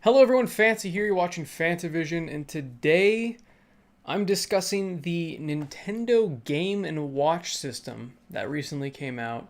Hello everyone, Fancy here, you're watching FANTAVISION, and today I'm discussing the Nintendo Game & Watch system that recently came out.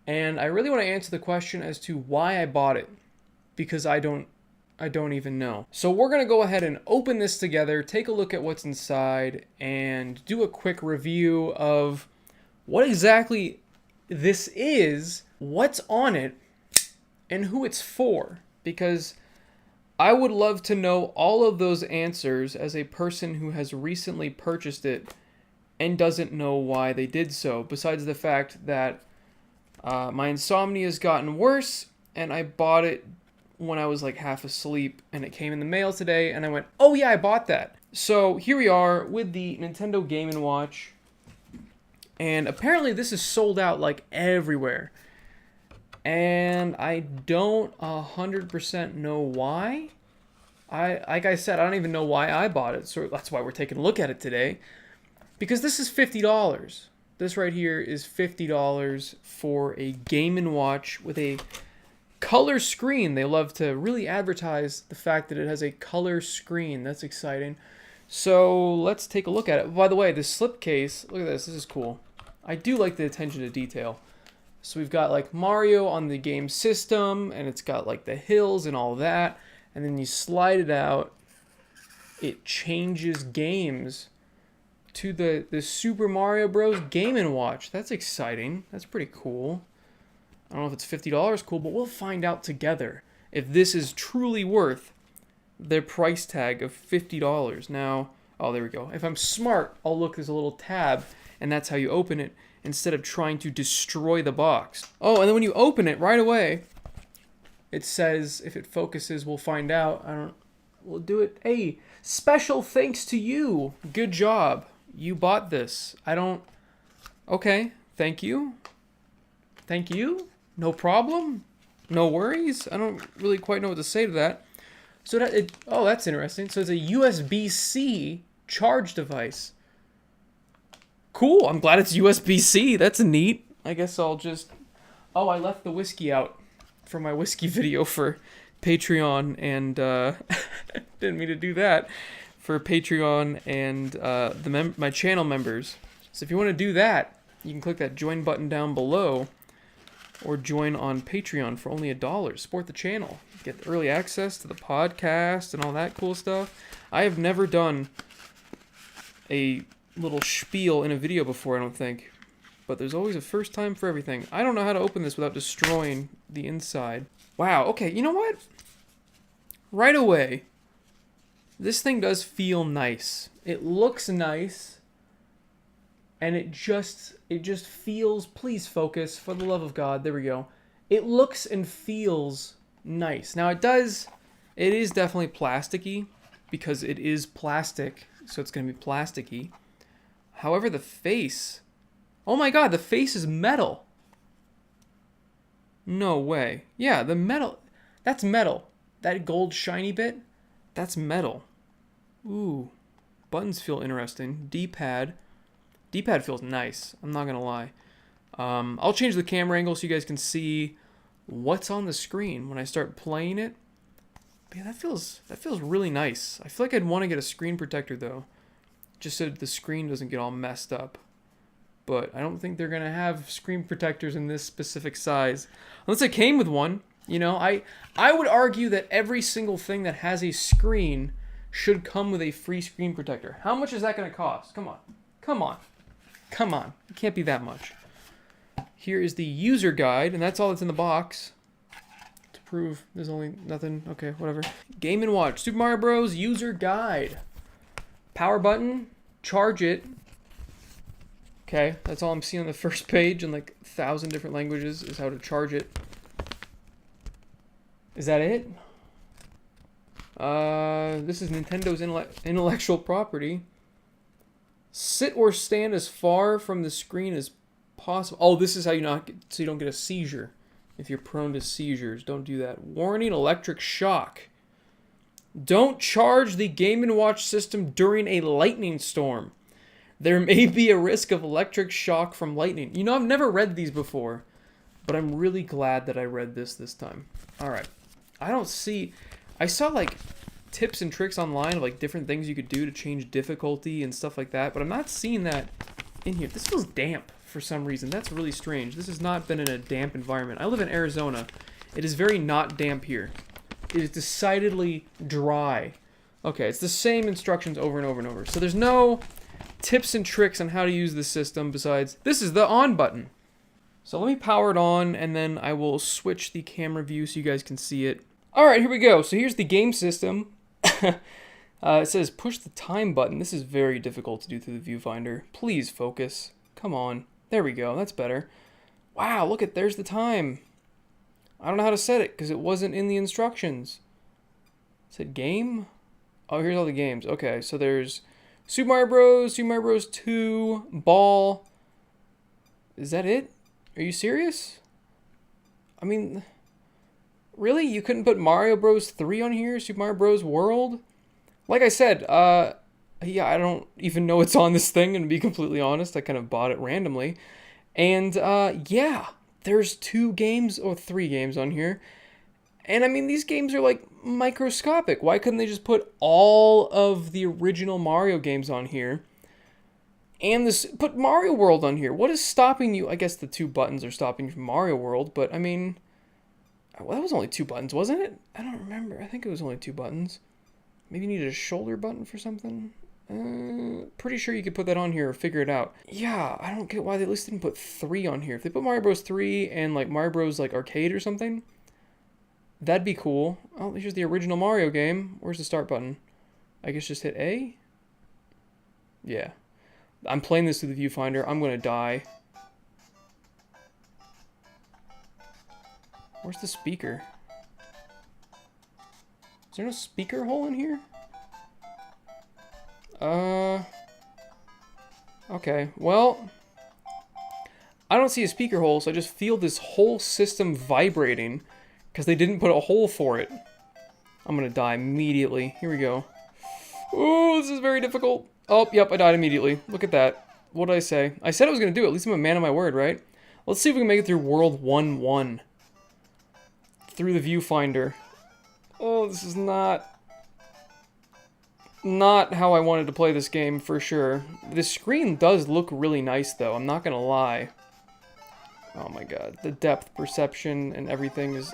And I really want to answer the question as to why I bought it, because I don't even know. So we're going to go ahead and open this together, take a look at what's inside, and do a quick review of what exactly this is, what's on it, and who it's for. Because I would love to know all of those answers as a person who has recently purchased it and doesn't know why they did so, besides the fact that my insomnia has gotten worse, and I bought it when I was like half asleep, and it came in the mail today, and I went, oh yeah, I bought that. So here we are with the Nintendo Game & Watch, and apparently this is sold out like everywhere. And I don't 100% know why. Like I said, I don't even know why I bought it, so that's why we're taking a look at it today. Because this is $50. This right here is $50 for a Game & Watch with a color screen. They love to really advertise the fact that it has a color screen. That's exciting. So let's take a look at it. By the way, the slipcase, look at this. This is cool. I do like the attention to detail. So we've got like Mario on the game system, and it's got like the hills and all that. And then you slide it out, it changes games to the Super Mario Bros. Game & Watch. That's exciting. That's pretty cool. I don't know if it's $50 cool, but we'll find out together if this is truly worth their price tag of $50. Now, oh, there we go. If I'm smart, I'll look, there's a little tab, and that's how you open it, instead of trying to destroy the box. Oh, and then when you open it right away, it says, if it focuses, we'll find out. We'll do it. Hey, special thanks to you. Good job. You bought this. Okay, thank you. Thank you. No problem. No worries. I don't really quite know what to say to that. So that's interesting. So it's a USB-C charge device. Cool, I'm glad it's USB-C. That's neat. I guess I'll just... Oh, I left the whiskey out for my whiskey video for Patreon, and didn't mean to do that. For Patreon and my channel members. So if you want to do that, you can click that join button down below, or join on Patreon for only $1. Support the channel. Get early access to the podcast and all that cool stuff. I have never done a little spiel in a video before, I don't think, but there's always a first time for everything. I don't know how to open this without destroying the inside. Wow, okay, you know what? Right away, this thing does feel nice. It looks nice, and it just feels, please focus, for the love of God, there we go. It looks and feels nice. Now it is definitely plasticky, because it is plastic, so it's going to be plasticky. However, the face... Oh my god, the face is metal. No way. Yeah, the metal... That's metal. That gold shiny bit, that's metal. Ooh. Buttons feel interesting. D-pad. D-pad feels nice. I'm not going to lie. I'll change the camera angle so you guys can see what's on the screen when I start playing it. But yeah, that feels really nice. I feel like I'd want to get a screen protector, though, just so the screen doesn't get all messed up. But I don't think they're going to have screen protectors in this specific size. Unless it came with one. You know, I would argue that every single thing that has a screen should come with a free screen protector. How much is that going to cost? Come on. Come on. Come on. It can't be that much. Here is the user guide, and that's all that's in the box. To prove there's only nothing. Okay, whatever. Game & Watch. Super Mario Bros. User guide. Power button. Charge it. Okay, that's all I'm seeing on the first page in like 1,000 different languages is how to charge it. Is that it? This is Nintendo's intellectual property. Sit or stand as far from the screen as possible. Oh, this is how you don't get a seizure. If you're prone to seizures, don't do that. Warning: electric shock. Don't charge the Game & Watch system during a lightning storm. There may be a risk of electric shock from lightning. You know, I've never read these before, but I'm really glad that I read this time. All right. I don't see... I saw like tips and tricks online of like different things you could do to change difficulty and stuff like that, but I'm not seeing that in here. This feels damp for some reason. That's really strange. This has not been in a damp environment. I live in Arizona. It is very not damp here. It is decidedly dry. Okay, it's the same instructions over and over and over. So there's no tips and tricks on how to use this system besides this is the on button. So let me power it on and then I will switch the camera view so you guys can see it. Alright, here we go. So here's the game system. It says push the time button. This is very difficult to do through the viewfinder. Please focus. Come on. There we go. That's better. Wow, look at, there's the time. I don't know how to set it because it wasn't in the instructions. It said game? Oh, here's all the games. Okay, so there's Super Mario Bros., Super Mario Bros. 2, Ball. Is that it? Are you serious? I mean, really? You couldn't put Mario Bros. 3 on here? Super Mario Bros. World? Like I said, yeah, I don't even know it's on this thing, and to be completely honest, I kind of bought it randomly. And, yeah, there's 2 games, or 3 games on here. And, I mean, these games are, like, microscopic. Why couldn't they just put all of the original Mario games on here? And put Mario World on here. What is stopping you? I guess the 2 buttons are stopping you from Mario World, but, I mean, well, that was only 2 buttons, wasn't it? I don't remember. I think it was only 2 buttons. Maybe you needed a shoulder button for something? Pretty sure you could put that on here or figure it out. Yeah, I don't get why they at least didn't put 3 on here. If they put Mario Bros. 3 and like Mario Bros. Like Arcade or something, that'd be cool. Oh, here's the original Mario game. Where's the start button? I guess just hit A? Yeah. I'm playing this through the viewfinder. I'm gonna die. Where's the speaker? Is there no speaker hole in here? Okay, well, I don't see a speaker hole, so I just feel this whole system vibrating because they didn't put a hole for it. I'm gonna die immediately. Here we go. Oh, this is very difficult. Oh, yep, I died immediately. Look at that. What did I say? I said I was gonna do it. At least I'm a man of my word, right? Let's see if we can make it through World 1-1. Through the viewfinder. Oh, this is not how I wanted to play this game, for sure. The screen does look really nice, though. I'm not gonna lie. Oh my god. The depth perception and everything is,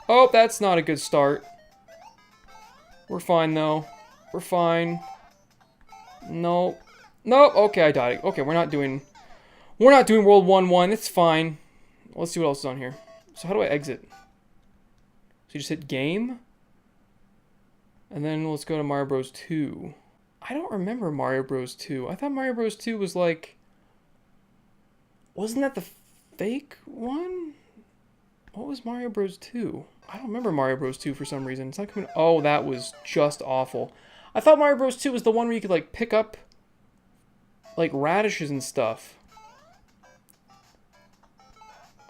Oh, that's not a good start. We're fine, though. We're fine. Nope. Nope. Okay, I died. Okay, we're not doing World 1-1. It's fine. Let's see what else is on here. So how do I exit? So you just hit game? And then let's go to Mario Bros. 2. I don't remember Mario Bros. 2. I thought Mario Bros. 2 was like... Wasn't that the fake one? What was Mario Bros. 2? I don't remember Mario Bros. 2 for some reason. It's not coming... Oh, that was just awful. I thought Mario Bros. 2 was the one where you could, like, pick up, like, radishes and stuff.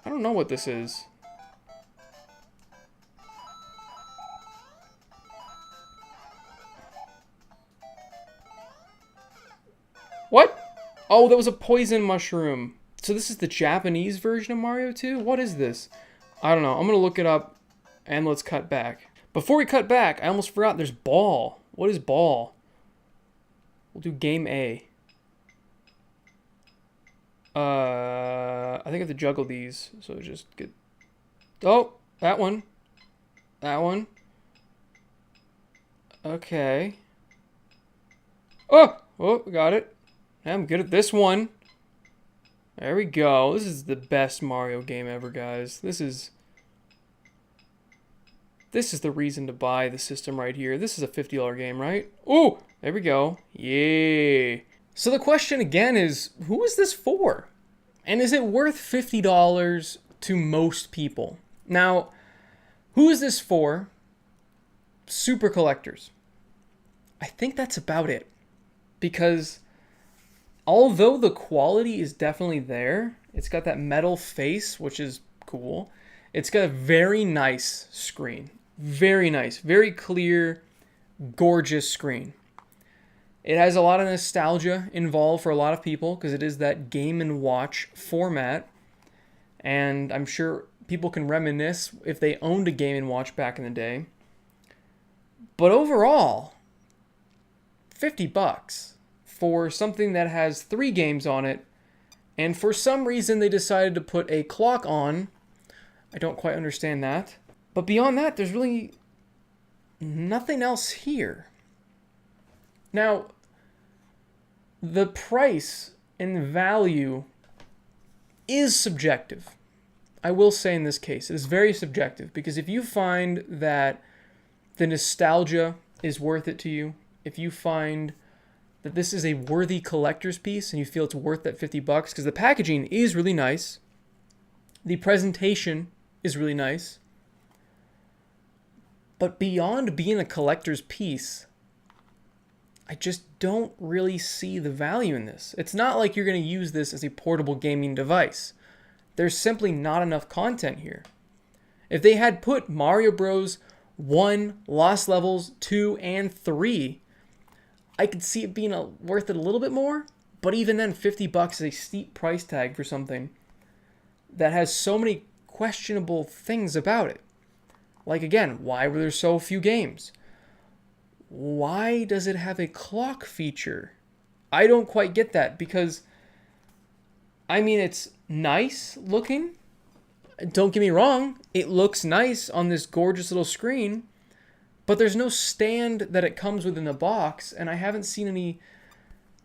I don't know what this is. What? Oh, that was a poison mushroom. So this is the Japanese version of Mario 2? What is this? I don't know. I'm going to look it up and let's cut back. Before we cut back, I almost forgot there's ball. What is ball? We'll do game A. I think I have to juggle these. So just get... Oh, that one. That one. Okay. Oh, we got it. I'm good at this one. There we go. This is the best Mario game ever, guys. This is the reason to buy the system right here. This is a $50 game, right? Ooh, there we go. Yay. So the question again is, who is this for? And is it worth $50 to most people? Now, who is this for? Super collectors. I think that's about it. Because although the quality is definitely there, it's got that metal face, which is cool. It's got a very nice screen. Very nice. Very clear, gorgeous screen. It has a lot of nostalgia involved for a lot of people because it is that Game & Watch format. And I'm sure people can reminisce if they owned a Game & Watch back in the day. But overall, $50 for something that has 3 games on it, and for some reason they decided to put a clock on. I don't quite understand that. But beyond that, there's really nothing else here. Now, the price and value is subjective. I will say in this case, it is very subjective, because if you find that the nostalgia is worth it to you, if you find that this is a worthy collector's piece and you feel it's worth that $50, because the packaging is really nice, the presentation is really nice, but beyond being a collector's piece, I just don't really see the value in this. It's not like you're going to use this as a portable gaming device. There's simply not enough content here. If they had put Mario Bros. 1, Lost Levels, 2, and 3, I could see it being worth it a little bit more, but even then, $50 is a steep price tag for something that has so many questionable things about it. Like, again, why were there so few games? Why does it have a clock feature? I don't quite get that, because, I mean, it's nice looking. Don't get me wrong, it looks nice on this gorgeous little screen, but there's no stand that it comes with in the box, and I haven't seen any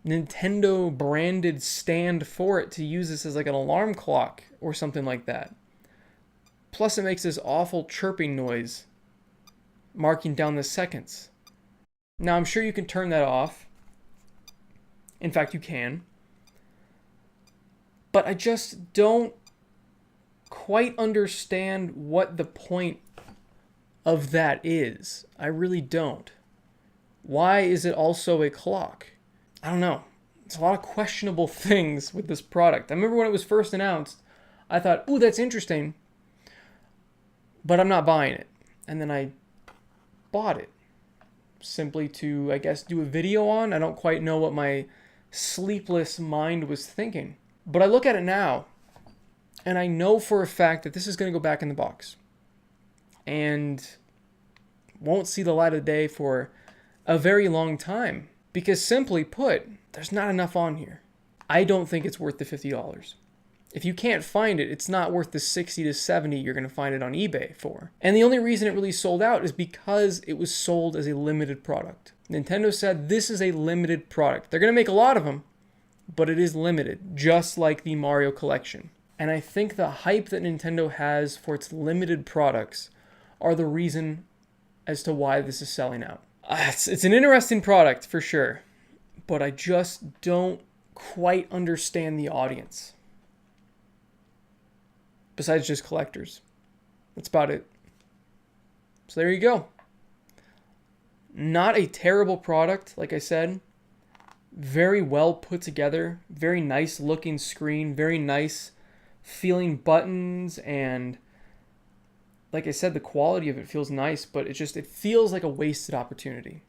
Nintendo branded stand for it to use this as like an alarm clock or something like that. Plus it makes this awful chirping noise marking down the seconds. Now I'm sure you can turn that off. In fact, you can. But I just don't quite understand what the point of that is. I really don't. Why is it also a clock? I don't know. It's a lot of questionable things with this product. I remember when it was first announced, I thought, ooh, that's interesting, but I'm not buying it. And then I bought it simply to, I guess, do a video on. I don't quite know what my sleepless mind was thinking. But I look at it now, and I know for a fact that this is going to go back in the box and won't see the light of day for a very long time, because simply put, there's not enough on here. I don't think it's worth the $50. If you can't find it, it's not worth the $60 to $70 you're going to find it on eBay for. And the only reason it really sold out is because it was sold as a limited product. Nintendo said this is a limited product. They're going to make a lot of them, but it is limited, just like the Mario collection. And I think the hype that Nintendo has for its limited products are the reason as to why this is selling out. It's an interesting product for sure, but I just don't quite understand the audience. Besides just collectors. That's about it. So there you go. Not a terrible product, like I said. Very well put together. Very nice looking screen. Very nice feeling buttons, and like I said, the quality of it feels nice, but it feels like a wasted opportunity.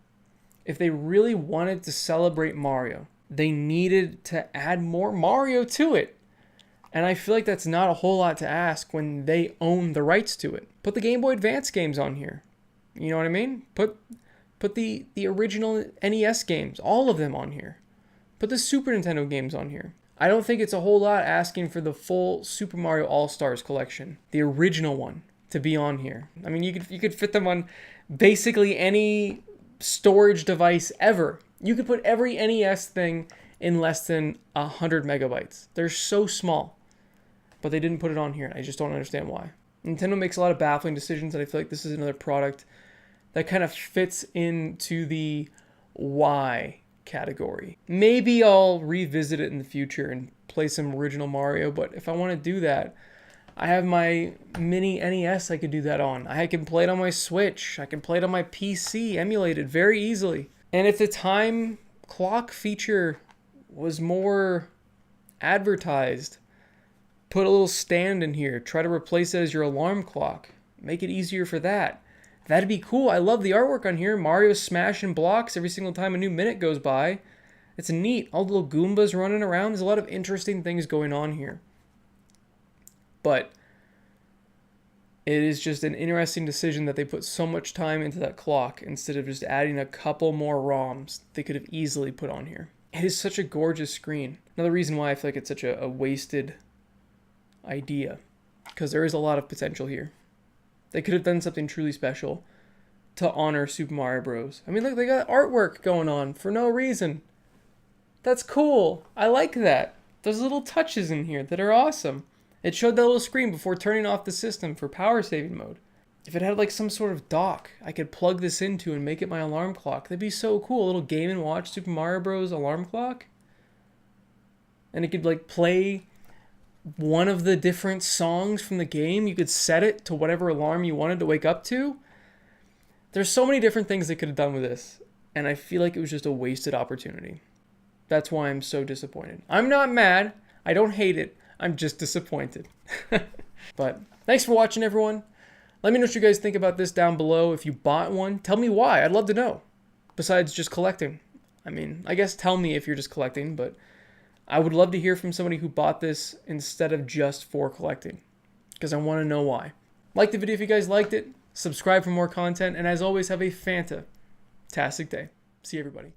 If they really wanted to celebrate Mario, they needed to add more Mario to it. And I feel like that's not a whole lot to ask when they own the rights to it. Put the Game Boy Advance games on here. You know what I mean? Put the original NES games, all of them on here. Put the Super Nintendo games on here. I don't think it's a whole lot asking for the full Super Mario All-Stars collection, the original one, to be on here. I mean, you could fit them on basically any storage device ever. You could put every NES thing in less than 100 megabytes. They're so small, but they didn't put it on here. I just don't understand why. Nintendo makes a lot of baffling decisions, and I feel like this is another product that kind of fits into the why category. Maybe I'll revisit it in the future and play some original Mario, but if I want to do that, I have my mini NES I could do that on. I can play it on my Switch. I can play it on my PC, emulated very easily. And if the time clock feature was more advertised, put a little stand in here, try to replace it as your alarm clock, make it easier for that. That'd be cool. I love the artwork on here. Mario's smashing blocks every single time a new minute goes by. It's neat. All the little Goombas running around. There's a lot of interesting things going on here. But It is just an interesting decision that they put so much time into that clock instead of just adding a couple more ROMs they could have easily put on here. It is such a gorgeous screen. Another reason why I feel like it's such a wasted idea, because there is a lot of potential here. They could have done something truly special to honor Super Mario Bros. I mean, look, they got artwork going on for no reason. That's cool. I like that. There's little touches in here that are awesome. It showed that little screen before turning off the system for power saving mode. If it had like some sort of dock I could plug this into and make it my alarm clock, that'd be so cool. A little Game & Watch Super Mario Bros. Alarm clock. And it could like play one of the different songs from the game. You could set it to whatever alarm you wanted to wake up to. There's so many different things they could have done with this, and I feel like it was just a wasted opportunity. That's why I'm so disappointed. I'm not mad. I don't hate it. I'm just disappointed. But thanks for watching, everyone. Let me know what you guys think about this down below. If you bought one, tell me why. I'd love to know. Besides just collecting. I mean, I guess tell me if you're just collecting, but I would love to hear from somebody who bought this instead of just for collecting, because I want to know why. Like the video if you guys liked it. Subscribe for more content. And as always, have a fantastic day. See you, everybody.